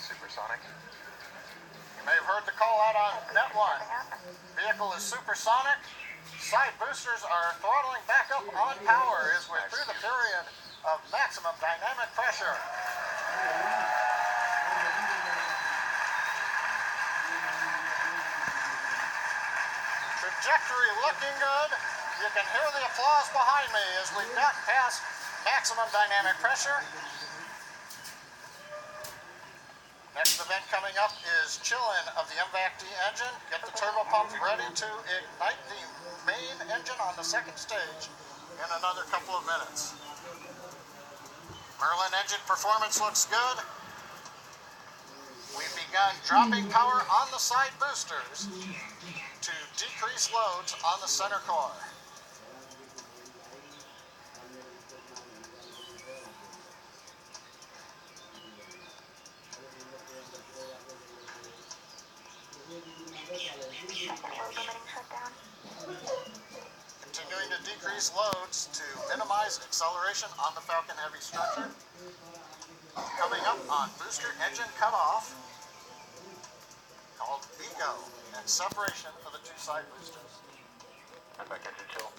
supersonic. You may have heard the call out on net one. Vehicle is supersonic. Side boosters are throttling back up on power as we're through the period of maximum dynamic pressure. Trajectory looking good. You can hear the applause behind me as we've gotten past maximum dynamic pressure. Next event coming up is chill-in of the MVAC-D engine. Get the turbo pumps ready to ignite the main engine on the second stage in another couple of minutes. Merlin engine performance looks good. We've begun dropping power on the side boosters to decrease loads on the center core. Continuing to decrease loads to minimize acceleration on the Falcon Heavy structure. Coming up on booster engine cutoff, called BEGO, and separation of the two side boosters. MVAC engine chill.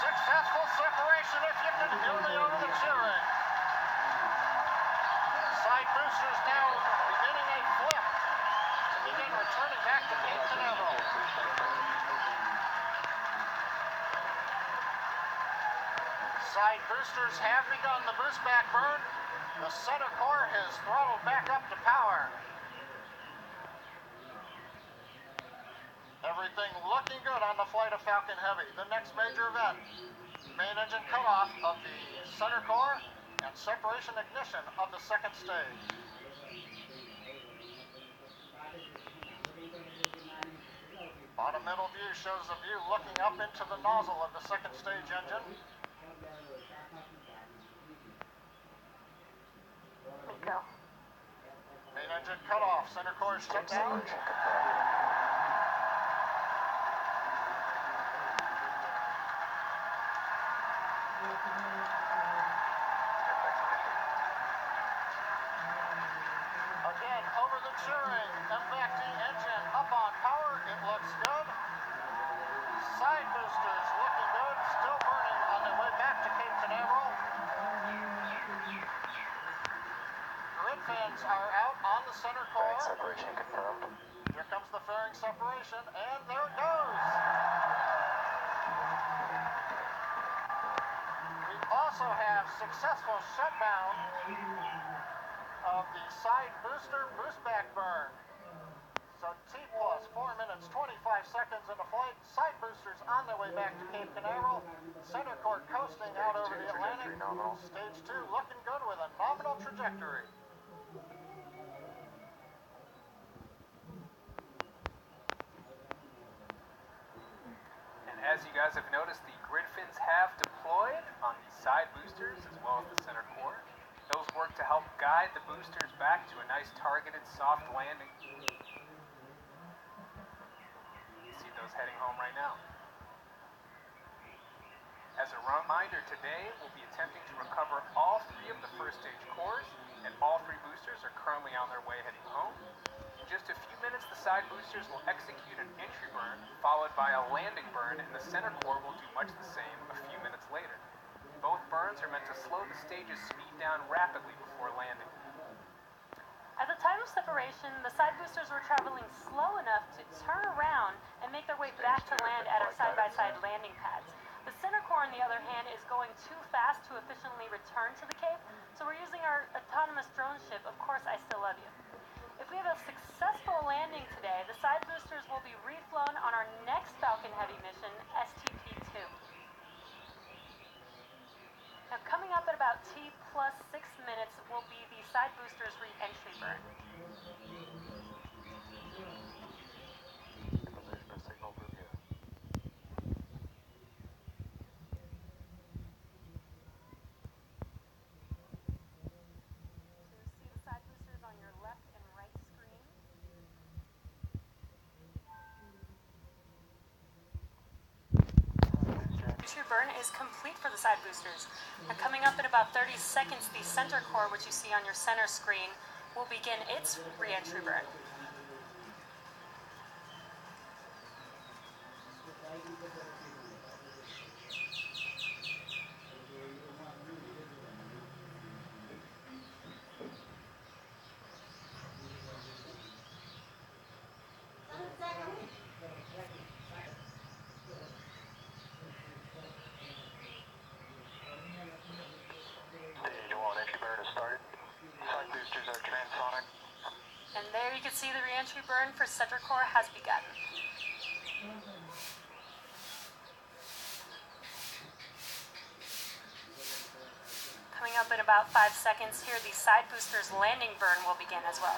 Successful separation, if you can hear me over the cheering. Side boosters now beginning a flip to begin returning back to Cape Canaveral. Side boosters have begun the boost back burn. The center core has throttled back up to power. Everything looking good on the flight of Falcon Heavy. The next major event, main engine cutoff of the center core and separation ignition of the second stage. Bottom middle view shows the view looking up into the nozzle of the second stage engine. Main engine cutoff, center core shut down. Again, over the cheering, MVAC-D engine up on power, it looks good. Side boosters looking good, still burning on their way back to Cape Canaveral. Grid fans are out on the center core. Separation confirmed. Here comes the fairing separation, and there it goes. We also have successful shutdown of the side booster boost back burn. So T plus 4 minutes 25 seconds into flight. Side boosters on their way back to Cape Canaveral. Center core coasting out over the Atlantic. Stage 2 looking good with a nominal trajectory. And as you guys have noticed, the grid fins have deployed on the side boosters as well as the center core. Those work to help guide the boosters back to a nice targeted soft landing. You see those heading home right now. As a reminder, today we'll be attempting to recover all three of the first stage cores, and all three boosters are currently on their way heading home. In just a few minutes, the side boosters will execute an entry burn, followed by a landing burn, and the center core will do much the same a few minutes later. Both burns are meant to slow the stage's speed down rapidly before landing. At the time of separation, the side boosters were traveling slow enough to turn around and make their way back to land at our side-by-side landing pads. The center core, on the other hand, is going too fast to efficiently return to the Cape, so we're using our autonomous drone ship, Of Course I Still Love You. If we have a successful landing today, the side boosters will be reflown on our next Falcon Heavy mission, STP-2. Now, coming up at about T plus 6 minutes will be the side boosters re-entry burn. Position of signal review. re-entry burn is complete for the side boosters. Now coming up in about 30 seconds, the center core, which you see on your center screen, will begin its re-entry burn. Stage 1 entry burn has started. Side boosters are transonic. And there you can see the re-entry burn for center core has begun. Coming up in about 5 seconds here, the side boosters landing burn will begin as well.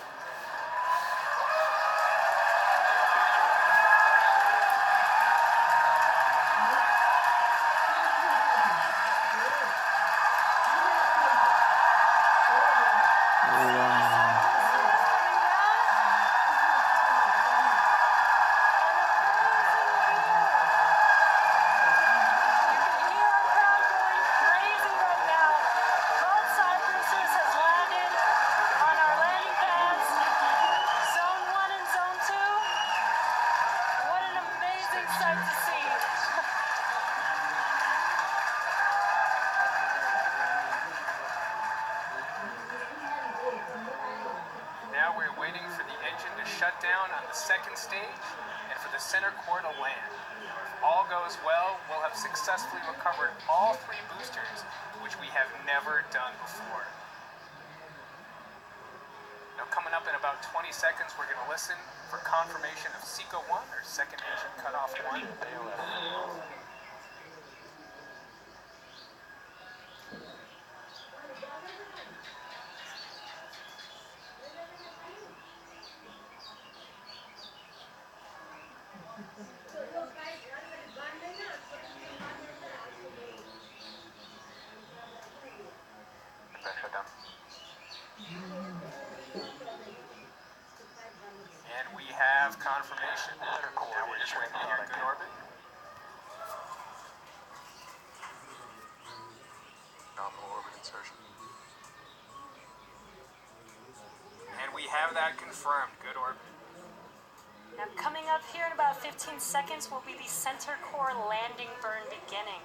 Now we're waiting for the engine to shut down on the second stage and for the center core to land. If all goes well, we'll have successfully recovered all 3 boosters, which we have never done before. Now coming up in about 20 seconds, we're going to listen for confirmation of SECO 1, or second engine cutoff 1. Back shut down. And we have confirmation. Center core Now we're is just waiting to hear transonic. good orbit. Nominal orbit insertion. And we have that confirmed. Good orbit. Now coming up here in about 15 seconds will be the center core landing burn beginning.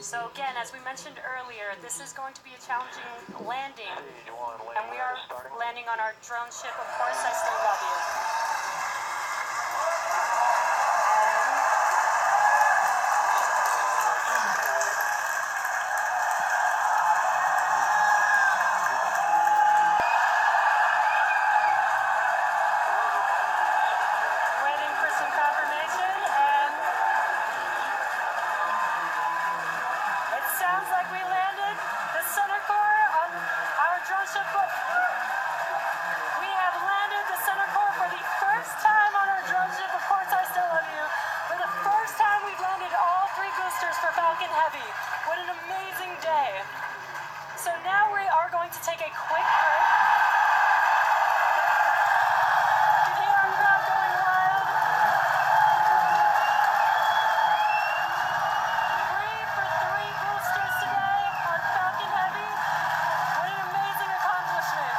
So again, as we mentioned earlier, this is going to be a challenging landing, Stage 1 and landing we burn are is starting. landing on our drone ship. Of course, I still love you. Waiting for some confirmation, and it sounds like we landed the center core on our drone ship. We have landed the center core for the first time on our drone ship. Of course, I still love you. For the first time, we've landed all 3 boosters for Falcon Heavy. What an amazing day. So now we are going to take a quick break. You can hear our crowd going wild. 3 for 3 boosters today on Falcon Heavy. What an amazing accomplishment.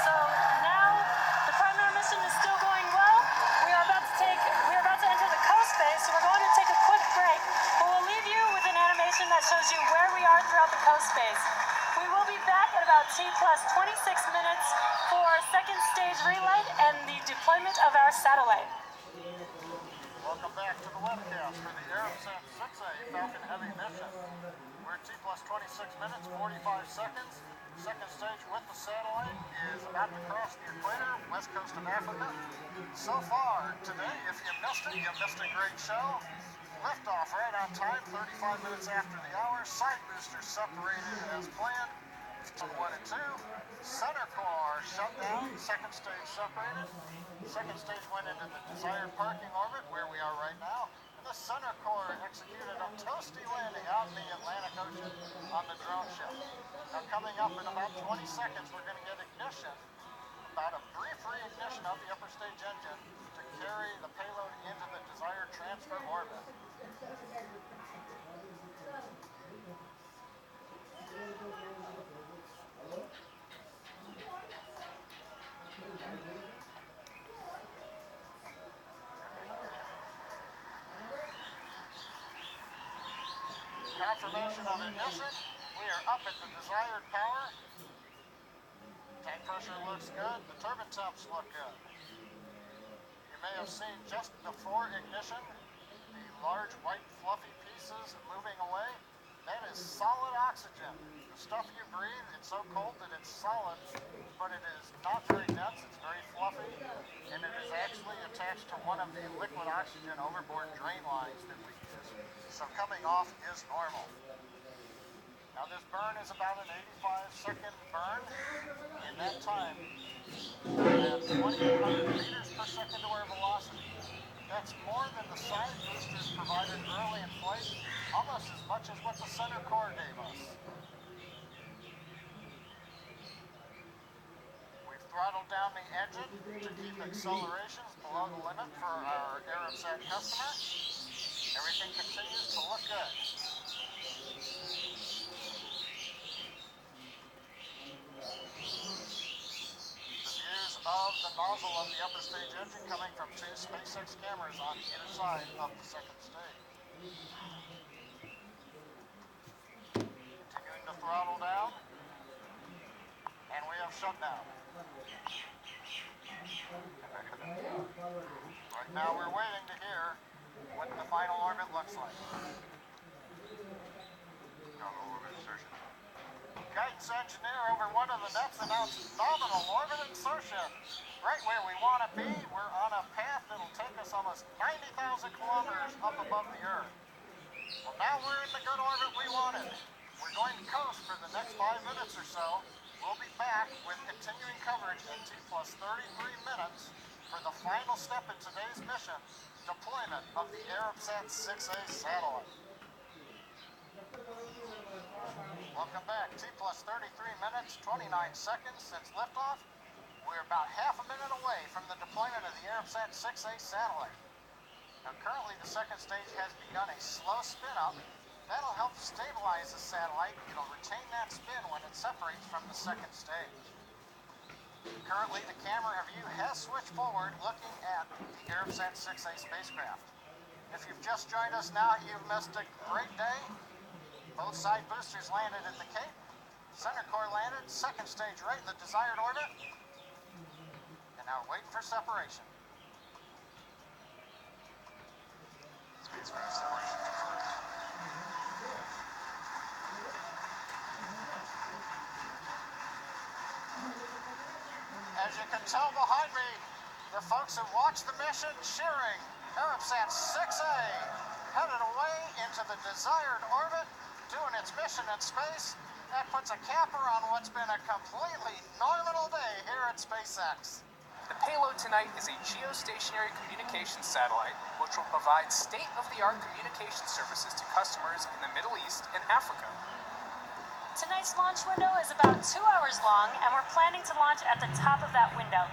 So now the primary mission is still going well. We are about to enter the coast base, so we're going to take a quick break. But we'll leave you with an animation that shows you where we are throughout the coast base. We will be back at about T plus 26 minutes for second stage relight and the deployment of our satellite. Welcome back to the webcast for the Aerosat 6A Falcon Heavy mission. We're T plus 26 minutes, 45 seconds. Second stage with the satellite is about to cross the equator, west coast of Africa. So far today, if you missed it, you missed a great show. Liftoff right on time, 35 minutes after the hour. Side boosters separated as planned. 1 and 2. Center core shut down. Second stage separated. Second stage went into the desired parking orbit where we are right now. And the center core executed a toasty landing out in the Atlantic Ocean on the drone ship. Now coming up in about 20 seconds, we're going to get ignition about a brief reignition of the upper stage engine to carry the payload into the desired transfer orbit. Confirmation of ignition. We are up at the desired power. Tank pressure looks good. The turbine temps look good. You may have seen just before ignition the large white fluffy pieces moving away. That is solid oxygen. The stuff you breathe, it's so cold that it's solid, but it is not very dense, it's very fluffy, and it is actually attached to one of the liquid oxygen overboard drain lines that we use. So coming off is normal. Now this burn is about an 85-second burn. In that time, we have 2,800 meters per second to our velocity. That's more than the side boosters provided early in flight, almost as much as what the center core gave us. We've throttled down the engine to keep accelerations below the limit for our Arabsat customer. Everything continues to look good. Of the nozzle of the upper stage engine coming from two SpaceX cameras on either side of the second stage. Continuing to throttle down, and we have shut down. Right now we're waiting to hear what the final orbit looks like. Nominal orbit insertion. Guidance engineer over one of the nets announced nominal orbit insertion. Right where we want to be, we're on a path that'll take us almost 90,000 kilometers up above the Earth. Well, now we're in the good orbit we wanted. We're going to coast for the next 5 minutes or so. We'll be back with continuing coverage in T+33 minutes for the final step in today's mission, deployment of the Arabsat 6A satellite. Welcome back. T+33 minutes, 29 seconds since liftoff. We're about half a minute away from the deployment of the Arabsat 6A satellite. Now currently the second stage has begun a slow spin up. That'll help stabilize the satellite. It'll retain that spin when it separates from the second stage. Currently the camera view has switched forward looking at the Arabsat 6A spacecraft. If you've just joined us now, you've missed a great day. Both side boosters landed at the Cape. Center core landed, second stage right in the desired orbit. And now we're waiting for separation. Spacecraft separation confirmed. As you can tell behind me, the folks who watched the mission cheering. Arabsat 6A headed away into the desired orbit, doing its mission in space. That puts a capper on what's been a completely normal day here at SpaceX. The payload tonight is a geostationary communications satellite, which will provide state-of-the-art communication services to customers in the Middle East and Africa. Tonight's launch window is about 2 hours long, and we're planning to launch at the top of that window.